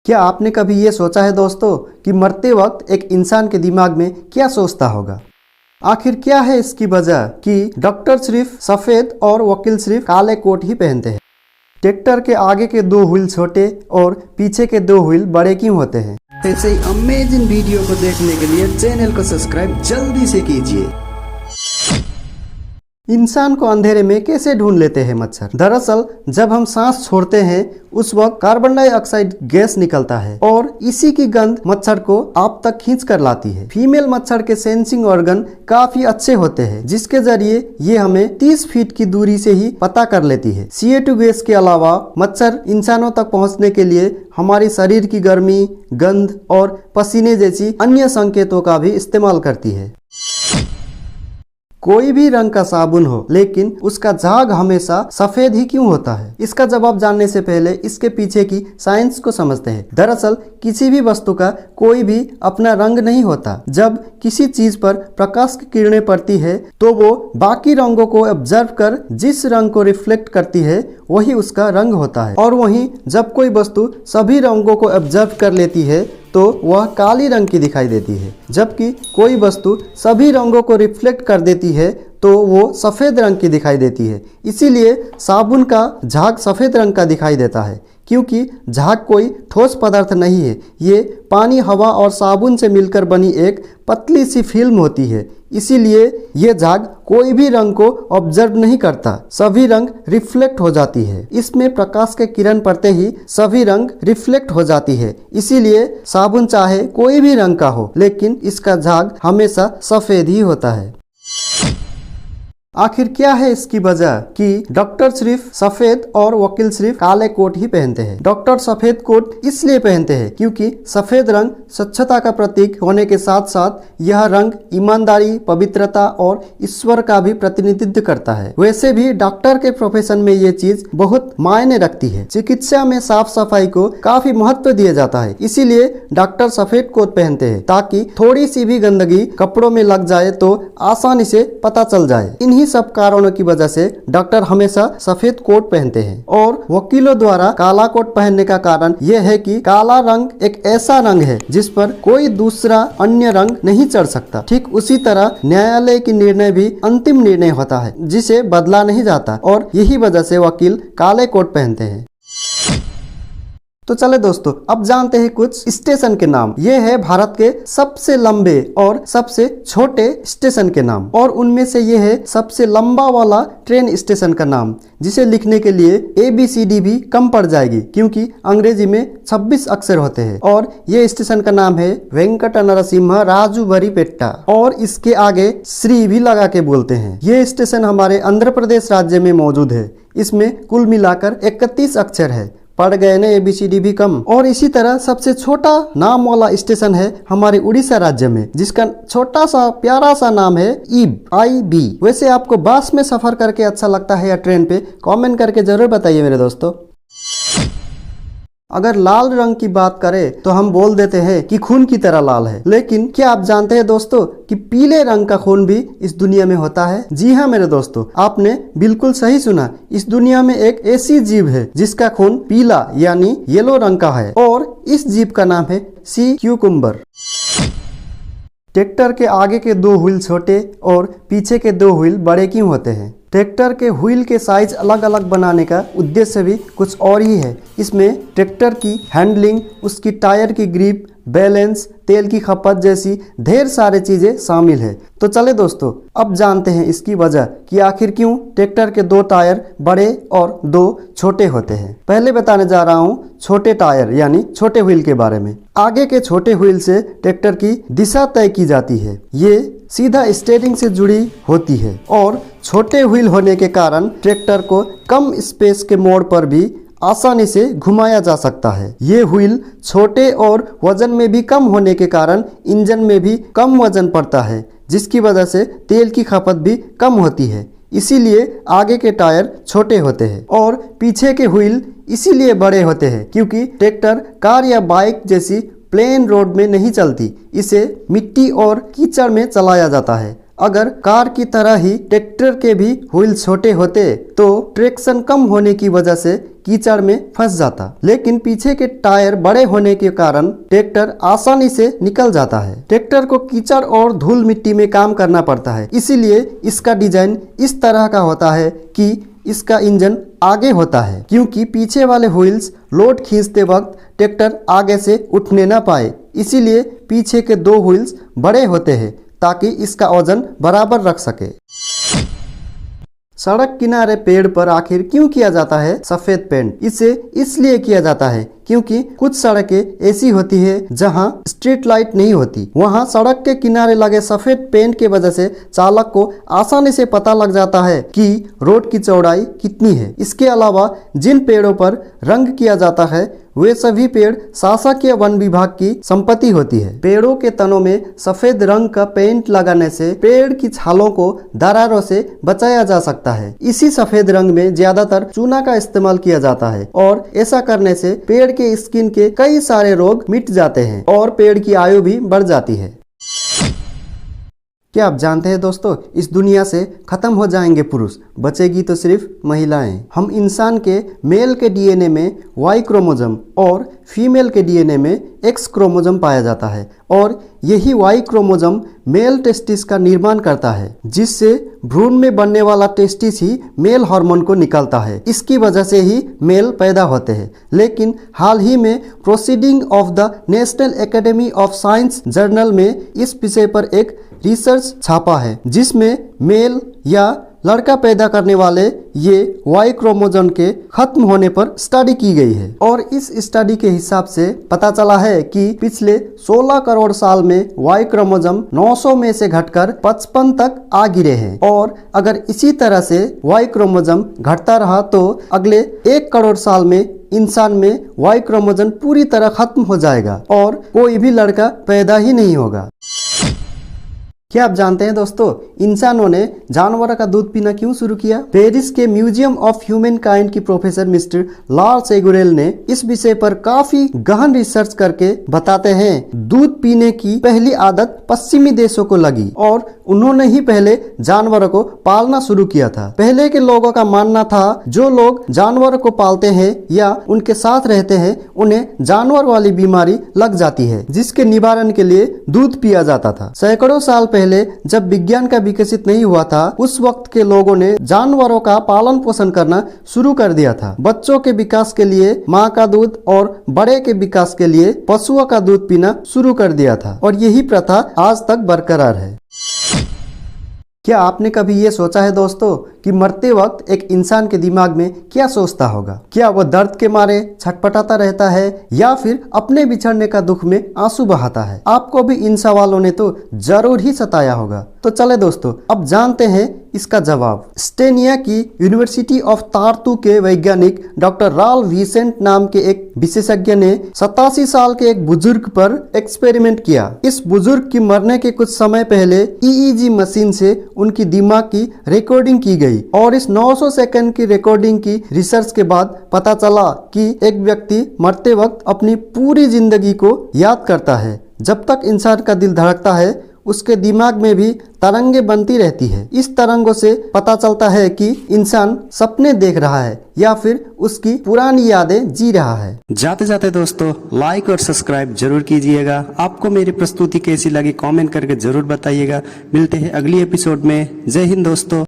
क्या आपने कभी ये सोचा है दोस्तों कि मरते वक्त एक इंसान के दिमाग में क्या सोचता होगा? आखिर क्या है इसकी वजह कि डॉक्टर सिर्फ सफ़ेद और वकील सिर्फ काले कोट ही पहनते हैं? ट्रैक्टर के आगे के दो व्हील छोटे और पीछे के दो व्हील बड़े क्यों होते हैं? ऐसे ही अमेजिंग वीडियो को देखने के लिए चैनल को सब्सक्राइब जल्दी से कीजिए। इंसान को अंधेरे में कैसे ढूंढ लेते हैं मच्छर? दरअसल जब हम सांस छोड़ते हैं उस वक्त कार्बन डाइऑक्साइड गैस निकलता है और इसी की गंध मच्छर को आप तक खींच कर लाती है। फीमेल मच्छर के सेंसिंग ऑर्गन काफी अच्छे होते हैं, जिसके जरिए ये हमें 30 फीट की दूरी से ही पता कर लेती है। CO2 गैस के अलावा मच्छर इंसानों तक पहुंचने के लिए हमारी शरीर की गर्मी, गंध और पसीने जैसी अन्य संकेतों का भी इस्तेमाल करती है। कोई भी रंग का साबुन हो, लेकिन उसका झाग हमेशा सफेद ही क्यों होता है? इसका जवाब जानने से पहले इसके पीछे की साइंस को समझते हैं। दरअसल किसी भी वस्तु का कोई भी अपना रंग नहीं होता। जब किसी चीज पर प्रकाश की किरणें पड़ती है तो वो बाकी रंगों को ऑब्जर्व कर जिस रंग को रिफ्लेक्ट करती है वही उसका रंग होता है। और वहीं जब कोई वस्तु सभी रंगों को ऑब्जर्व कर लेती है तो वह काली रंग की दिखाई देती है। जबकि कोई वस्तु सभी रंगों को रिफ्लेक्ट कर देती है तो वो सफ़ेद रंग की दिखाई देती है। इसीलिए साबुन का झाग सफ़ेद रंग का दिखाई देता है, क्योंकि झाग कोई ठोस पदार्थ नहीं है। ये पानी, हवा और साबुन से मिलकर बनी एक पतली सी फिल्म होती है। इसीलिए ये झाग कोई भी रंग को ऑब्जर्व नहीं करता, सभी रंग रिफ्लेक्ट हो जाती है। इसमें प्रकाश के किरण पड़ते ही सभी रंग रिफ्लेक्ट हो जाती है। इसीलिए साबुन चाहे कोई भी रंग का हो, लेकिन इसका झाग हमेशा सफ़ेद ही होता है। आखिर क्या है इसकी वजह कि डॉक्टर सिर्फ सफेद और वकील सिर्फ काले कोट ही पहनते हैं? डॉक्टर सफेद कोट इसलिए पहनते हैं क्योंकि सफेद रंग स्वच्छता का प्रतीक होने के साथ साथ यह रंग ईमानदारी, पवित्रता और ईश्वर का भी प्रतिनिधित्व करता है। वैसे भी डॉक्टर के प्रोफेशन में ये चीज बहुत मायने रखती है। चिकित्सा में साफ सफाई को काफी महत्व दिया जाता है, इसीलिए डॉक्टर सफेद कोट पहनते हैं ताकि थोड़ी सी भी गंदगी कपड़ों में लग जाए तो आसानी से पता चल जाए। इन्हीं सब कारणों की वजह से डॉक्टर हमेशा सफेद कोट पहनते हैं। और वकीलों द्वारा काला कोट पहनने का कारण यह है कि काला रंग एक ऐसा रंग है जिस पर कोई दूसरा अन्य रंग नहीं चढ़ सकता। ठीक उसी तरह न्यायालय की निर्णय भी अंतिम निर्णय होता है जिसे बदला नहीं जाता, और यही वजह से वकील काले कोट पहनते हैं। तो चले दोस्तों, अब जानते हैं कुछ स्टेशन के नाम। ये है भारत के सबसे लंबे और सबसे छोटे स्टेशन के नाम, और उनमें से ये है सबसे लंबा वाला ट्रेन स्टेशन का नाम, जिसे लिखने के लिए ABCD भी कम पड़ जाएगी क्योंकि अंग्रेजी में 26 अक्षर होते हैं। और ये स्टेशन का नाम है वेंकट नरसिम्हा राजुवरीपेट्टा, और इसके आगे श्री भी लगा के बोलते हैं। ये स्टेशन हमारे आंध्र प्रदेश राज्य में मौजूद है। इसमें कुल मिलाकर 31 अक्षर है। पड़ गए ना ABCD भी कम। और इसी तरह सबसे छोटा नाम वाला स्टेशन है हमारे उड़ीसा राज्य में, जिसका छोटा सा प्यारा सा नाम है IB। वैसे आपको बस में सफर करके अच्छा लगता है या ट्रेन पे? कमेंट करके जरूर बताइए मेरे दोस्तों। अगर लाल रंग की बात करें तो हम बोल देते हैं कि खून की तरह लाल है, लेकिन क्या आप जानते हैं दोस्तों कि पीले रंग का खून भी इस दुनिया में होता है? जी हाँ मेरे दोस्तों, आपने बिल्कुल सही सुना। इस दुनिया में एक ऐसी जीव है जिसका खून पीला यानी येलो रंग का है, और इस जीव का नाम है सी क्यूकुम्बर। ट्रैक्टर के आगे के दो व्हील छोटे और पीछे के दो व्हील बड़े क्यों होते हैं? ट्रैक्टर के व्हील के साइज अलग अलग बनाने का उद्देश्य भी कुछ और ही है। इसमें ट्रैक्टर की हैंडलिंग, उसकी टायर की ग्रिप, बैलेंस, तेल की खपत जैसी ढेर सारे चीजें शामिल है। तो चले दोस्तों, अब जानते हैं इसकी वजह कि आखिर क्यों ट्रैक्टर के दो टायर बड़े और दो छोटे होते हैं। पहले बताने जा रहा हूँ छोटे टायर यानी छोटे व्हील के बारे में। आगे के छोटे व्हील से ट्रैक्टर की दिशा तय की जाती है। ये सीधा स्टीयरिंग से जुड़ी होती है, और छोटे व्हील होने के कारण ट्रैक्टर को कम स्पेस के मोड़ पर भी आसानी से घुमाया जा सकता है। ये व्हील छोटे और वजन में भी कम होने के कारण इंजन में भी कम वजन पड़ता है, जिसकी वजह से तेल की खपत भी कम होती है। इसीलिए आगे के टायर छोटे होते हैं और पीछे के व्हील इसीलिए बड़े होते हैं क्योंकि ट्रैक्टर कार या बाइक जैसी प्लेन रोड में नहीं चलती, इसे मिट्टी और कीचड़ में चलाया जाता है। अगर कार की तरह ही ट्रैक्टर के भी व्हील छोटे होते तो ट्रैक्शन कम होने की वजह से कीचड़ में फंस जाता, लेकिन पीछे के टायर बड़े होने के कारण ट्रैक्टर आसानी से निकल जाता है। ट्रैक्टर को कीचड़ और धूल मिट्टी में काम करना पड़ता है, इसीलिए इसका डिजाइन इस तरह का होता है कि इसका इंजन आगे होता है, क्योंकि पीछे वाले व्हील्स लोड खींचते वक्त ट्रैक्टर आगे से उठने न पाए, इसीलिए पीछे के दो व्हील्स बड़े होते हैं ताकि इसका वजन बराबर रख सके। सड़क किनारे पेड़ पर आखिर क्यों किया जाता है सफेद पेंट? इसे इसलिए किया जाता है क्योंकि कुछ सड़कें ऐसी होती है जहां स्ट्रीट लाइट नहीं होती। वहां सड़क के किनारे लगे सफेद पेंट के वजह से चालक को आसानी से पता लग जाता है कि रोड की चौड़ाई कितनी है। इसके अलावा जिन पेड़ों पर रंग किया जाता है वे सभी पेड़ शासकीय वन विभाग की संपत्ति होती है। पेड़ों के तनों में सफेद रंग का पेंट लगाने से पेड़ की छालों को दरारों से बचाया जा सकता है। इसी सफेद रंग में ज्यादातर चूना का इस्तेमाल किया जाता है और ऐसा करने से पेड़ के स्किन के कई सारे रोग मिट जाते हैं और पेड़ की आयु भी बढ़ जाती है। क्या आप जानते हैं दोस्तों, इस दुनिया से खत्म हो जाएंगे पुरुष, बचेगी तो सिर्फ महिलाएं। हम इंसान के मेल के डीएनए में वाई क्रोमोसोम और फीमेल के डीएनए में एक्स क्रोमोसोम पाया जाता है और यही वाई क्रोमोसोम मेल टेस्टिस का निर्माण करता है, जिससे भ्रूण में बनने वाला टेस्टिस ही मेल हार्मोन को निकालता है। इसकी वजह से ही मेल पैदा होते हैं। लेकिन हाल ही में proceeding of the national academy of science journal में इस विषय पर एक रिसर्च छापा है, जिसमें मेल या लड़का पैदा करने वाले ये वाई क्रोमोसोम के खत्म होने पर स्टडी की गई है और इस स्टडी के हिसाब से पता चला है कि पिछले 16 करोड़ साल में वाई क्रोमोसोम 900 में से घटकर 55 तक आ गिरे हैं और अगर इसी तरह से वाई क्रोमोसोम घटता रहा तो अगले 1 करोड़ साल में इंसान में वाई क्रोमोसोम पूरी तरह खत्म हो जाएगा और कोई भी लड़का पैदा ही नहीं होगा। क्या आप जानते हैं दोस्तों, इंसानों ने जानवरों का दूध पीना क्यों शुरू किया? पेरिस के म्यूजियम ऑफ ह्यूमन काइंड की प्रोफेसर मिस्टर लार्स एगुरेल ने इस विषय पर काफी गहन रिसर्च करके बताते हैं दूध पीने की पहली आदत पश्चिमी देशों को लगी और उन्होंने ही पहले जानवरों को पालना शुरू किया था। पहले के लोगों का मानना था जो लोग जानवरों को पालते हैं या उनके साथ रहते हैं उन्हें जानवर वाली बीमारी लग जाती है, जिसके निवारण के लिए दूध पिया जाता था। सैकड़ों साल पहले जब विज्ञान का विकसित नहीं हुआ था, उस वक्त के लोगों ने जानवरों का पालन पोषण करना शुरू कर दिया था। बच्चों के विकास के लिए माँ का दूध और बड़े के विकास के लिए पशुओं का दूध पीना शुरू कर दिया था और यही प्रथा आज तक बरकरार है। क्या आपने कभी ये सोचा है दोस्तों कि मरते वक्त एक इंसान के दिमाग में क्या सोचता होगा? क्या वह दर्द के मारे छटपटाता रहता है या फिर अपने बिछड़ने का दुख में आंसू बहाता है? आपको भी इन सवालों ने तो जरूर ही सताया होगा। तो चले दोस्तों, अब जानते हैं इसका जवाब। स्टेनिया की यूनिवर्सिटी ऑफ तार्तू के वैज्ञानिक डॉक्टर राल विसेंट नाम के एक विशेषज्ञ ने 87 साल के एक बुजुर्ग पर एक्सपेरिमेंट किया। इस बुजुर्ग की मरने के कुछ समय पहले ईईजी मशीन से उनकी दिमाग की रिकॉर्डिंग की गई और इस 900 सेकंड की रिकॉर्डिंग की रिसर्च के बाद पता चला कि एक व्यक्ति मरते वक्त अपनी पूरी जिंदगी को याद करता है। जब तक इंसान का दिल धड़कता है उसके दिमाग में भी तरंगे बनती रहती है। इस तरंगों से पता चलता है कि इंसान सपने देख रहा है या फिर उसकी पुरानी यादें जी रहा है। जाते जाते दोस्तों लाइक और सब्सक्राइब जरूर कीजिएगा। आपको मेरी प्रस्तुति कैसी लगी कमेंट करके जरूर बताइएगा। मिलते हैं अगली एपिसोड में। जय हिंद दोस्तों।